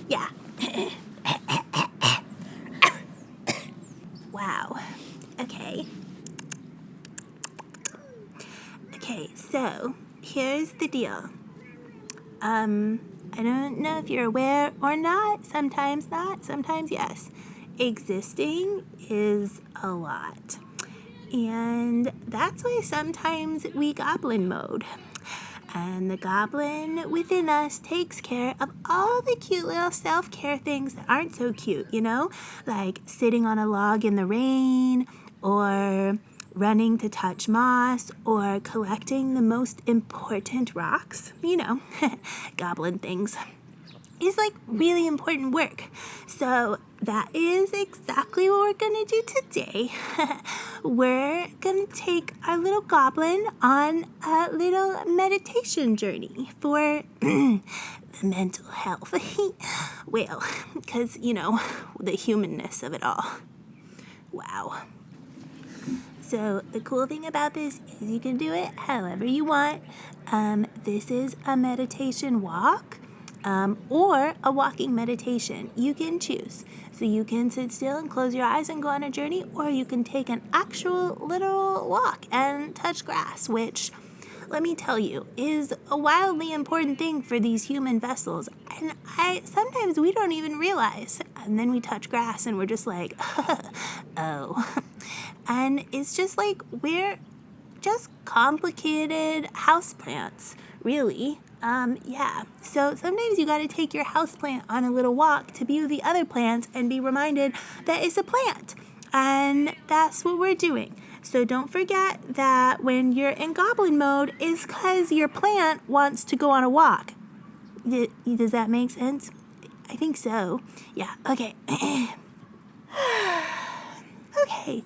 Yeah. Wow. Okay. Okay, so here's the deal. I don't know if you're aware or not. Sometimes not, sometimes yes. Existing is a lot. And that's why sometimes we goblin mode. And the goblin within us takes care of all the cute little self-care things that aren't so cute, you know? Like sitting on a log in the rain, or running to touch moss, or collecting the most important rocks, you know, goblin things. Is like really important work. So that is exactly what we're gonna do today. We're gonna take our little goblin on a little meditation journey for the mental health. Well, because, you know, the humanness of it all. Wow. So the cool thing about this is you can do it however you want. This is a meditation walk. Or a walking meditation. You can choose. So you can sit still and close your eyes and go on a journey, or you can take an actual literal walk and touch grass, which, let me tell you, is a wildly important thing for these human vessels. And sometimes we don't even realize. And then we touch grass and we're just like, oh. And it's just like, we're just complicated houseplants, really. Yeah. So sometimes you gotta take your houseplant on a little walk to be with the other plants and be reminded that it's a plant. And that's what we're doing. So don't forget that when you're in goblin mode is because your plant wants to go on a walk. Does that make sense? I think so. Yeah, okay. Okay.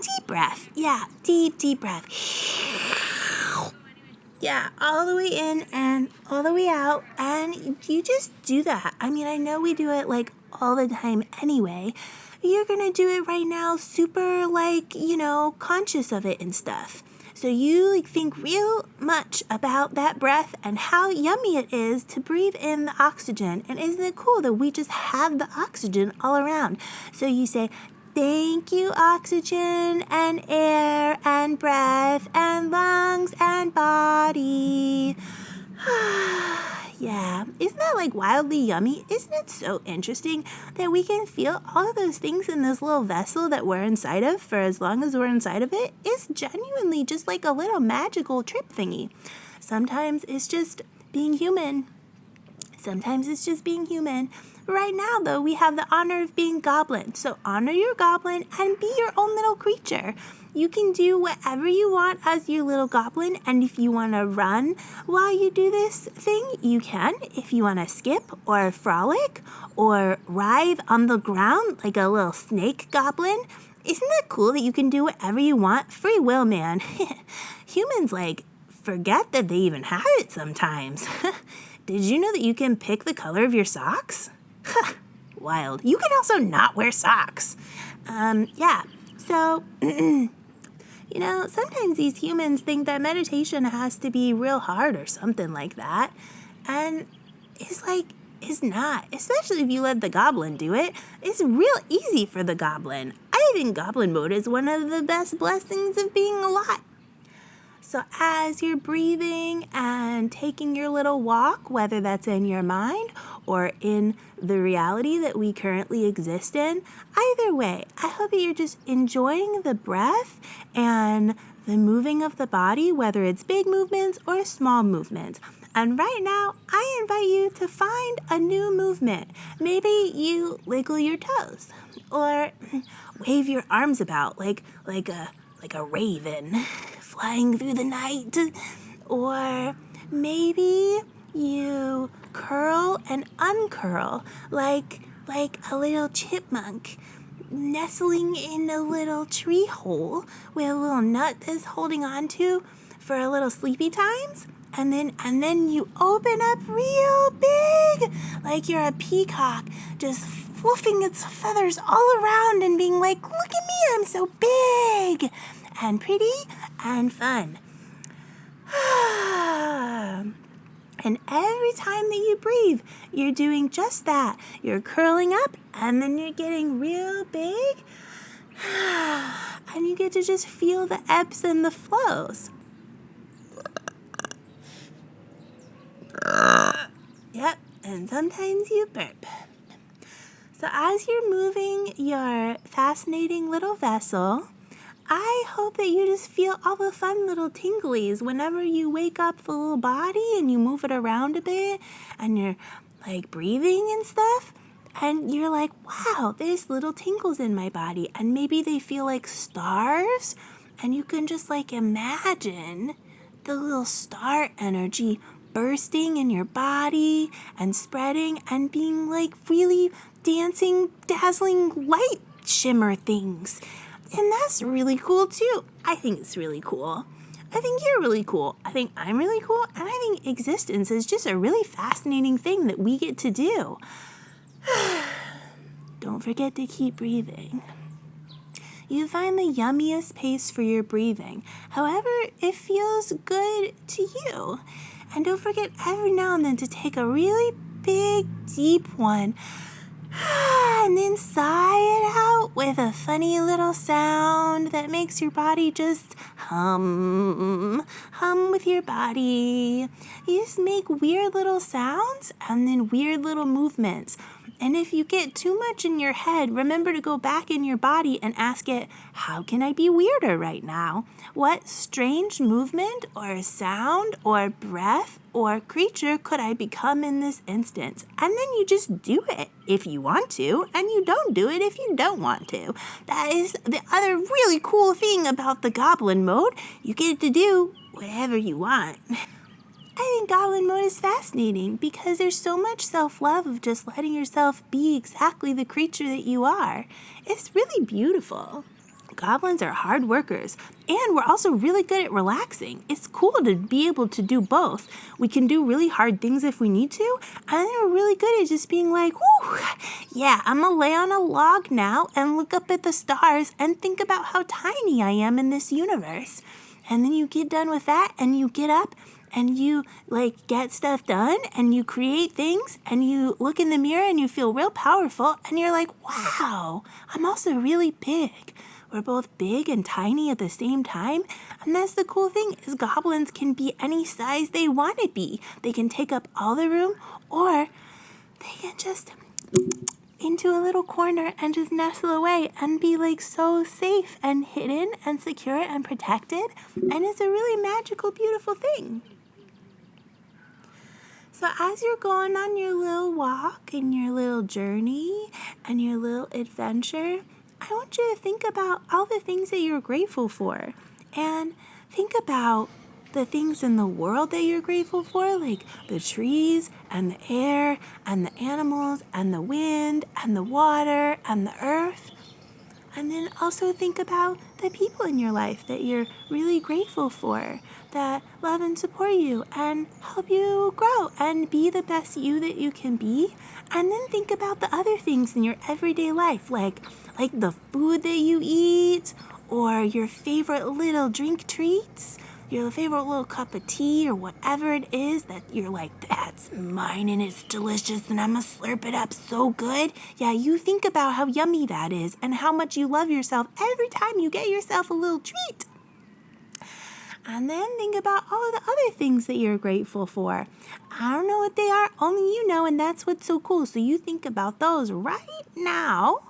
Deep breath. Yeah, deep breath. Yeah, all the way in and all the way out, and you just do that. I mean, I know we do it like all the time anyway. You're gonna do it right now super like, you know, conscious of it and stuff. So you like think real much about that breath and how yummy it is to breathe in the oxygen. And isn't it cool that we just have the oxygen all around? So you say, thank you, oxygen and air and breath and lungs and body. Yeah, isn't that like wildly yummy? Isn't it so interesting that we can feel all of those things in this little vessel that we're inside of for as long as we're inside of it? It's genuinely just like a little magical trip thingy. Sometimes it's just being human. Sometimes it's just being human. Right now, though, we have the honor of being goblin. So honor your goblin and be your own little creature. You can do whatever you want as your little goblin. And if you want to run while you do this thing, you can. If you want to skip or frolic or writhe on the ground like a little snake goblin, isn't that cool that you can do whatever you want? Free will, man. Humans, like, forget that they even have it sometimes. Did you know that you can pick the color of your socks? Wild. You can also not wear socks. Yeah. So, you know, sometimes these humans think that meditation has to be real hard or something like that. And it's like, it's not. Especially if you let the goblin do it. It's real easy for the goblin. I think goblin mode is one of the best blessings of being alive. So as you're breathing and taking your little walk, whether that's in your mind or in the reality that we currently exist in, either way, I hope that you're just enjoying the breath and the moving of the body, whether it's big movements or small movements. And right now, I invite you to find a new movement. Maybe you wiggle your toes or wave your arms about like a raven flying through the night. Or maybe you curl and uncurl like a little chipmunk nestling in a little tree hole with a little nut that's holding on to for a little sleepy times. And then you open up real big like you're a peacock, just fluffing its feathers all around and being like, look at me, I'm so big and pretty and fun. And every time that you breathe, you're doing just that. You're curling up and then you're getting real big. And you get to just feel the ebbs and the flows. Yep, and sometimes you burp. So as you're moving your fascinating little vessel, I hope that you just feel all the fun little tinglies whenever you wake up the little body and you move it around a bit and you're like breathing and stuff. And you're like, wow, there's little tingles in my body. And maybe they feel like stars. And you can just like imagine the little star energy bursting in your body and spreading and being like really dancing, dazzling light shimmer things. And that's really cool too. I think it's really cool. I think you're really cool. I think I'm really cool. And I think existence is just a really fascinating thing that we get to do. Don't forget to keep breathing. You find the yummiest pace for your breathing, however it feels good to you. And don't forget every now and then to take a really big, deep one and then sigh it out with a funny little sound that makes your body just hum with your body. You just make weird little sounds and then weird little movements. And if you get too much in your head, remember to go back in your body and ask it, how can I be weirder right now? What strange movement or sound or breath or creature could I become in this instance? And then you just do it if you want to, and you don't do it if you don't want to. That is the other really cool thing about the Goblin mode. You get to do whatever you want. I think Goblin mode is fascinating because there's so much self-love of just letting yourself be exactly the creature that you are. It's really beautiful. Goblins are hard workers, and we're also really good at relaxing. It's cool to be able to do both. We can do really hard things if we need to, and then we're really good at just being like, whoo, yeah, I'm gonna lay on a log now and look up at the stars and think about how tiny I am in this universe. And then you get done with that, and you get up, and you like get stuff done and you create things and you look in the mirror and you feel real powerful and you're like, wow, I'm also really big. We're both big and tiny at the same time. And that's the cool thing is goblins can be any size they want to be. They can take up all the room or they can just into a little corner and just nestle away and be like so safe and hidden and secure and protected. And it's a really magical, beautiful thing. So as you're going on your little walk and your little journey and your little adventure, I want you to think about all the things that you're grateful for. And think about the things in the world that you're grateful for, like the trees and the air and the animals and the wind and the water and the earth. And then also think about the people in your life that you're really grateful for, that love and support you and help you grow and be the best you that you can be. And then think about the other things in your everyday life, like the food that you eat or your favorite little drink treats, your favorite little cup of tea or whatever it is that you're like, that's mine and it's delicious and I'm gonna slurp it up so good. Yeah, you think about how yummy that is and how much you love yourself every time you get yourself a little treat. And then think about all of the other things that you're grateful for. I don't know what they are, only you know, and that's what's so cool. So you think about those right now.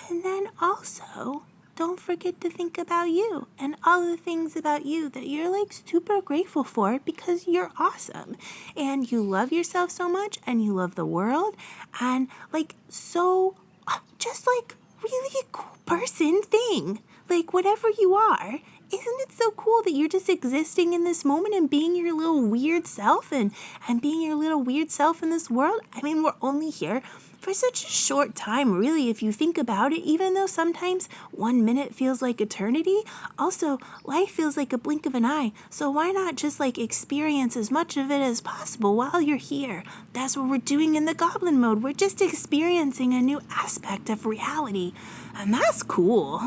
And then also, don't forget to think about you and all the things about you that you're like super grateful for because you're awesome and you love yourself so much and you love the world and like so just like really a cool person thing. Like whatever you are, isn't it so cool that you're just existing in this moment and being your little weird self and being your little weird self in this world? I mean, we're only here for such a short time, really, if you think about it, even though sometimes 1 minute feels like eternity. Also, life feels like a blink of an eye. So why not just like experience as much of it as possible while you're here? That's what we're doing in the Goblin mode. We're just experiencing a new aspect of reality. And that's cool.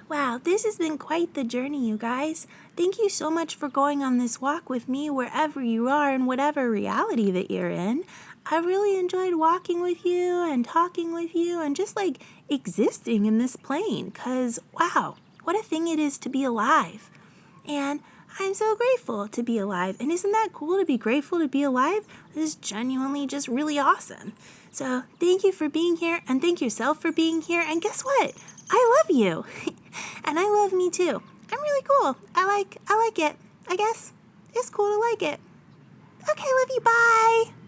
Wow, this has been quite the journey, you guys. Thank you so much for going on this walk with me wherever you are in whatever reality that you're in. I really enjoyed walking with you and talking with you and just like existing in this plane because, wow, what a thing it is to be alive. And I'm so grateful to be alive. And isn't that cool to be grateful to be alive? This is genuinely just really awesome. So thank you for being here and thank yourself for being here. And guess what? I love you. And I love me too. I'm really cool. I like it. I guess it's cool to like it. Okay, love you. Bye.